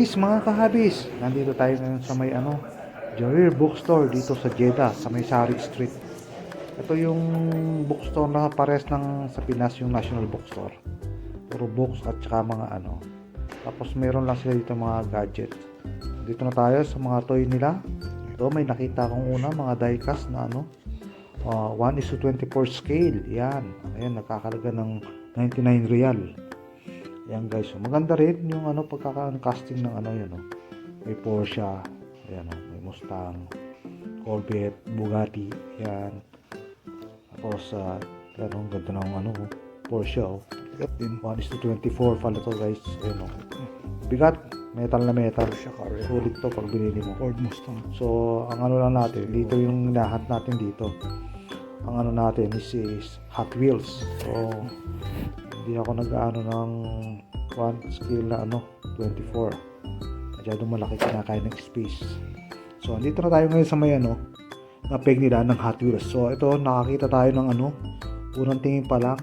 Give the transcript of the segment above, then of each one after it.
Guys, mga kahabis, nandito tayo ngayon sa may Jarir Bookstore dito sa Jeddah, sa may Sari Street. Ito yung bookstore na pares ng sa Pinas, yung National Bookstore. Puro books at saka mga Tapos meron lang sila dito mga gadget. Dito na tayo sa mga toy nila. Ito may nakita akong una, mga diecast na 1:24 scale. Yan. Ayan, nakakalaga ng 99 real. Ayan guys, so maganda rin yung pagkaka-casting ng yan. May Porsche, ayan, may Mustang, Corvette, Bugatti, yan. Tapos yan, ang ganda ng Porsche, bigat din, 1:24 pala to guys, ayan, bigat, metal na metal, sulit to pag binili mo. Ford Mustang. So ang lang natin dito, yung lahat natin dito, ang natin is Hot Wheels. So hindi ako nag-ano ng 1 scale na 24. Masyadong malaki, kinakain ng space. So andito na tayo ngayon sa may na peg nila ng Hot Wheels. So ito, nakakita tayo ng unang tingin pa lang,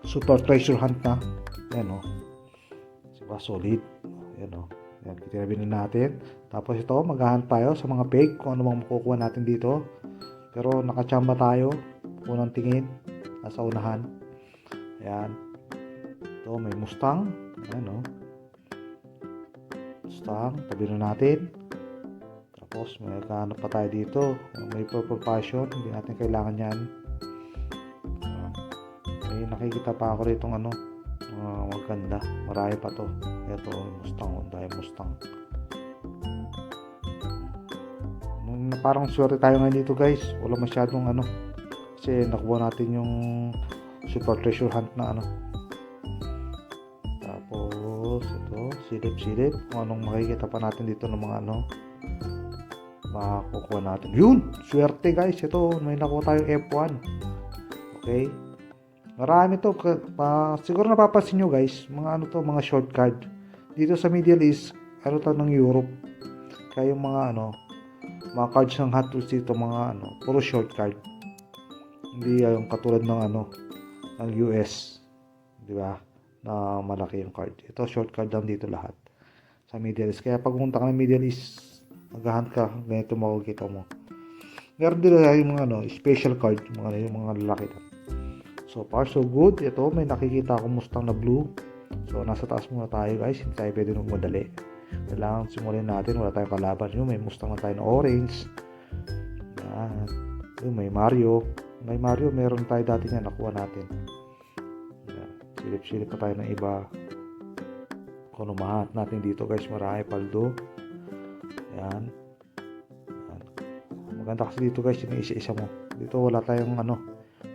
super treasure hunt na. Ayan diba, solid. Ayan Ayan, kitirabi na natin. Tapos ito, maghahunt tayo sa mga peg kung ano bang makukuha natin dito. Pero nakachamba tayo, unang tingin, nasa unahan. Ayan. Ito, may Mustang. Ayan Mustang, tabi na natin. Tapos may kaano pa tayo dito. May Purple Passion, hindi natin kailangan yan. May nakikita pa ako rito maganda. Marami pa to. Ito, Mustang, Hyundai Mustang. Parang swerte tayo ngayon dito guys. Wala masyadong kasi nakuha natin yung super treasure hunt na Tapos ito, silip-silip kung anong makikita pa natin dito ng mga makukuha natin. Yun! Swerte guys, ito may nakuha tayong F1. Okay, marami to. Siguro napapansin nyo guys, mga mga short card dito sa Middle East, ng Europe. Kaya yung mga cards ng Hot Wheels dito, mga puro short card. Hindi yung katulad ng ng US, di ba, na malaki yung card. Ito short card lang dito lahat sa Middle East. Kaya pag pumunta ka ng Middle East, maghahunt ka, ganito makikita mo. Meron din yung mga special card, yung mga lalaki. So far so good. Ito may nakikita akong Mustang na blue. So nasa taas muna tayo guys, hindi tayo pwede magmadali. Kailangan simulan natin, wala tayong kalaban. Yung may Mustang na tayo na orange. Yan. Yung may Mario. May Mario, meron tayo dati niya, nakuha natin. Yan. Silip-silip pa tayo ng iba. Kung umahat natin dito guys, marami paldo. Yan. Yan. Maganda kasi dito guys, yung isa-isa mo. Dito wala tayong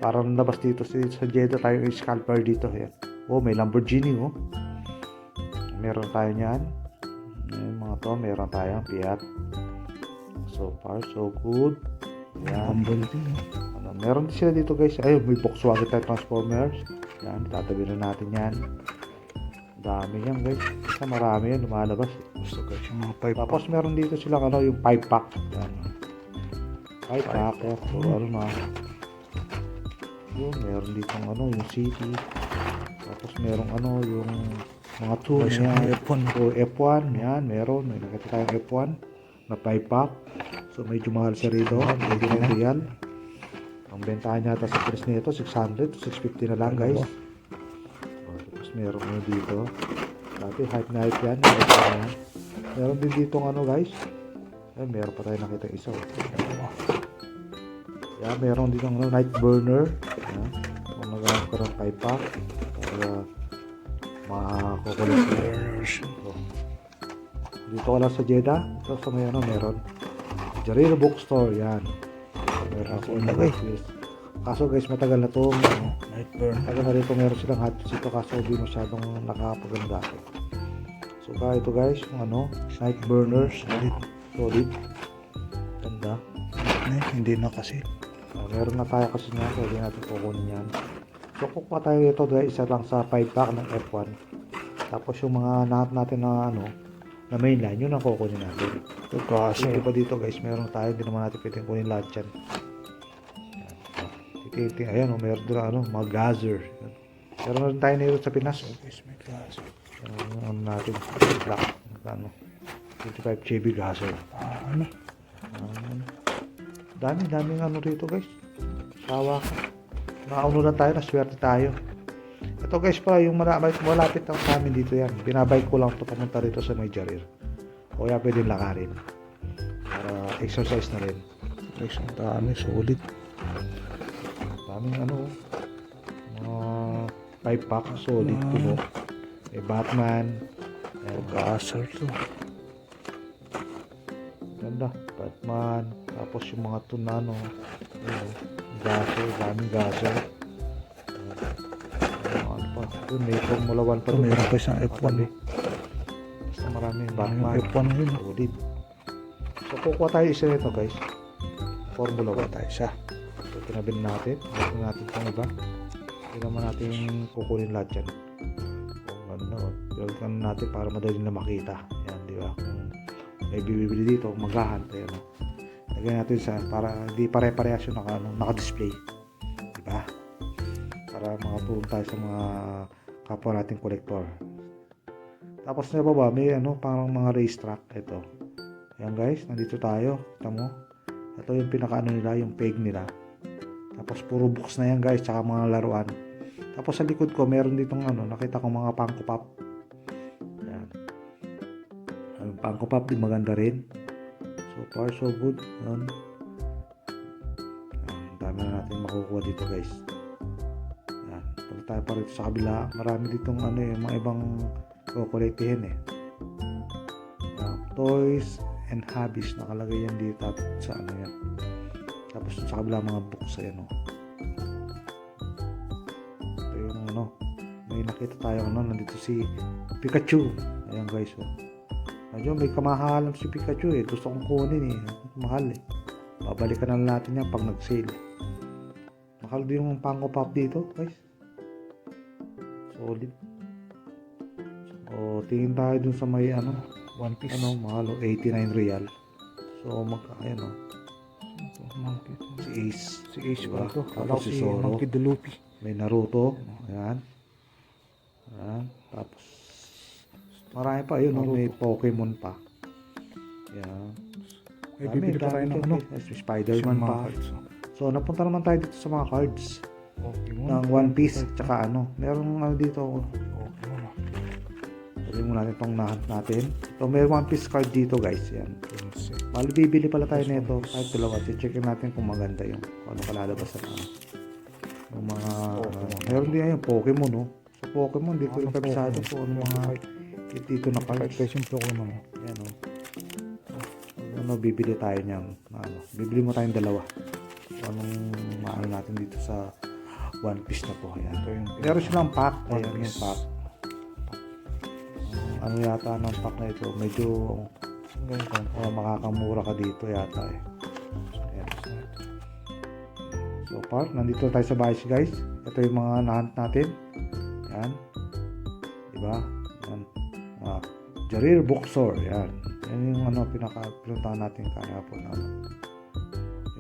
parang labas dito sa Jeddah tayo yung scalper dito. Yan. May Lamborghini meron tayo niyan. Yung mga to, meron tayong Fiat. So far so good. Yan. Humble din. Meron din sila dito guys. Ayun, may Volkswagen tayo Transformers. Yan, tatabi na natin yan. Dami yan guys. Kasi marami yan, lumalabas. Gusto guys yung mga pipe. Tapos meron dito sila yung pipe pack. Yan. Pipe pack. So yun, meron dito yung city. Tapos merong yung mga tools yan. F1. So F1, yan, meron. May nakita tayong F1 na pipe pack. So medyo mahal siya rito. Medyo ng real. Ang bentahan yata sa price nito 600 to 650 na lang guys. Tapos meron dito. Dati hype na hype yan. Meron din dito guys. Ay, meron pa tayo nakita isa. Yan, meron dito night burner. Yan. Kung nagawin ko ng pipe pack. Para makakukulit burners. Dito wala sa Jeddah. Ito sa may meron. Jarir Bookstore, yan. Meron ako na guys. Kaso guys, matagal na to. Night burn. Matagal na rito meron silang hot dito kaso hindi masyadong nakakapaganda. So ito guys, yung night burners. Solid. Ganda. Hindi na kasi. Meron na tayo kasi nga, pwede natin kukunin yan. So kukuha tayo ito guys, isa lang sa 5 pack ng F1. Tapos yung mga nahat natin na na mainline, yun ang kukunin natin. Ito kasi. Hindi pa dito guys, meron tayo, hindi naman natin pwedeng kunin lahat yan. Ayan, meron din mga gazer. Meron na rin tayo nito sa Pinas. Guys, may gas. Natin black. 25 JB gaser. Ano? Daming ano rito guys. Sawa ka. Nakauno lang tayo, naswerte tayo. Ito guys pa, yung malapit lang sa amin dito yan. Binabike ko lang ito pamunta rito sa may Jarir. O kaya pwedeng lakarin. Para exercise na rin. Guys, ang dami. Solid. Daming ano. Mga 5 pack, solid puno. May Batman. Ayan, Gaser to. ganda. Batman. Tapos yung mga tunano. Gaser, daming gaser. Ano pa? Doon may Formula 1 pa Ito, doon. meron pa isang F1. Basta maraming Batman. Yung F1 yun. Solid. So kukuha tayo isa nito guys. Formula 1. Tayo siya. So tinabin natin. Natin natin itong iba. Hindi naman natin kukunin lahat yan. Kung ano, build natin para madali na makita. Yan, di ba? Kung may bibili dito, maghahan. Ayan, no? Lagyan natin sa para hindi pare-parehas yung naka-display. Di ba? Para makatulong tayo sa mga kapwa nating kolektor. Tapos na baba, may ano, parang mga racetrack. Ito. Ayan guys, nandito tayo. Kita mo? Ito yung pinaka-ano nila, yung peg nila. Tapos puro books na yan guys, tsaka mga laruan. Tapos sa likod ko, meron ditong ano, nakita ko mga Funko Pop. Ayan. Ang Funko Pop din maganda rin. So far, so good. Ayan. Ang dami na natin makukuha dito guys. Ayan. Punta tayo pa rito sa kabila. Marami ditong ano eh, mga ibang kukolektihin eh. Toys and hobbies. Nakalagay yan dito sa ano yan. Tapos sa kabila mga books ayan o. Ito yung ano. May nakita tayo ano. Nandito si Pikachu. Ayan guys o. Medyo may kamahalan si Pikachu eh. Gusto kong kunin eh. Mahal eh. Babalikan na natin yan pag nag-sale. Mahal din yung Funko Pop dito guys. Solid. So tingin tayo dun sa may ano. One Piece. Ano mahal o. 89 real. So ayan o. Monkey. Si Ace. Si Ace Diba? ba ito? Tapos si Zoro. Monkey the Luffy. May Naruto. Ayan. Ayan. Tapos marami pa yun. No? May Pokemon pa. Ayan. May bibili pa tayo ng ano? May Spider-Man Mga pa. cards, oh. So napunta naman tayo dito sa mga cards. Pokemon. Ng One Piece. Tsaka ano. Merong ano dito. Pokemon. Pwede mo natin itong nahunt natin. So may One Piece card dito guys. Ayan. Prince. Bali bibili pala tayo nito. Kahit dalawa. Checkin natin kung maganda yung ano kalalabasan na. Yung mga meron din yung Pokemon no. Sa Pokemon di ko yung kabisado kung ano mga dito na cards. Kahit yung Pokemon. Ayan o. Ano bibili tayo niyan. Ano, bibili mo tayong dalawa. So, anong maano natin dito sa One Piece na to. Ayan. Ito yung Meron silang pack. One Ayan yung Piece. pack. Ano yata ng pack na ito. Medyo makakamura ka dito yata eh. Ayan. So far, nandito tayo sa bahay guys. Ito yung mga nahunt natin. Ayan. Diba? Ayan. Jarir Bookstore. Ayan. Yan yung ano, pinuntahan natin kahapon. Ano.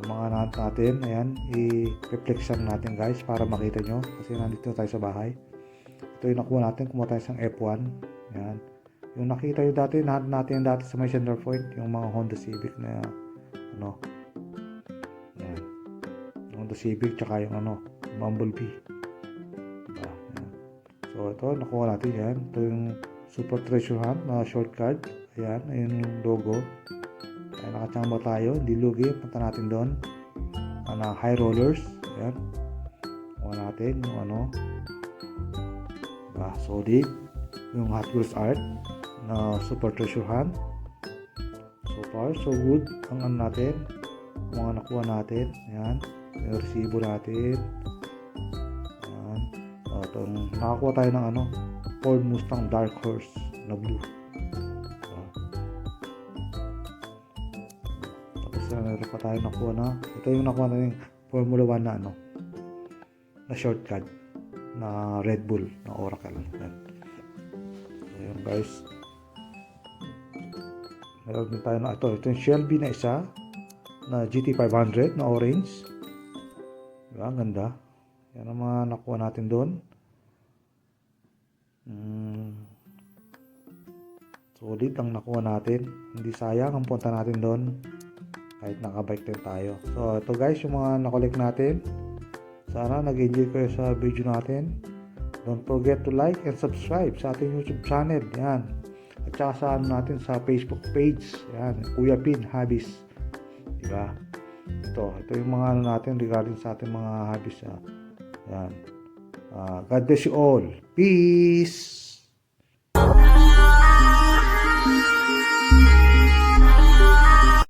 Yung mga nahunt natin. Ayan. I-reflection natin guys para makita nyo. Kasi nandito tayo sa bahay. Ito yung nakuha natin. Kumuha tayo sa F1. Ayan. Yung nakita yung dati, nahunt natin yung dati sa may Center Point. Yung mga Honda Civic na ano. Ayan. Honda Civic tsaka yung ano, Bumblebee. Diba? Ayan. So ito, nakuha natin yan. Ito yung Super Treasure Hunt na short card. Ayan, ayun yung logo. Ayan, nakachamba tayo. Hindi lugi. Punta natin doon. High Rollers. Ayan. Kuha natin yung ano. Diba? Solid. Yung Hot Wheels Art na Super Treasure Hunt. So far, so good. Ang ano natin. Ang mga nakuha natin. Ayan. Yung resibo natin. Ayan. Itong nakakuha tayo ng ano. Ford Mustang Dark Horse na blue. Tapos meron pa tayo nakuha na. Ito yung nakuha na yung Formula 1 na ano. Na shortcut. Na Red Bull. Na Oracle. Ayan guys. Meron din tayo na ito. Ito yung Shelby na isa. Na GT500 na orange. Diba? Ang ganda. Yan ang mga nakuha natin doon. Solid ang nakuha natin. Hindi sayang ang punta natin doon. Kahit nakabike din tayo. So, ito guys, yung mga nakolek natin. Sana nag-enjoy kayo sa video natin. Don't forget to like and subscribe sa ating YouTube channel. Yan. At saka sa ano natin sa Facebook page. Yan. Kuya Pin Hobbies. Diba? Ito yung mga ano natin regarding sa ating mga hobbies. Yan. God bless you all. Peace!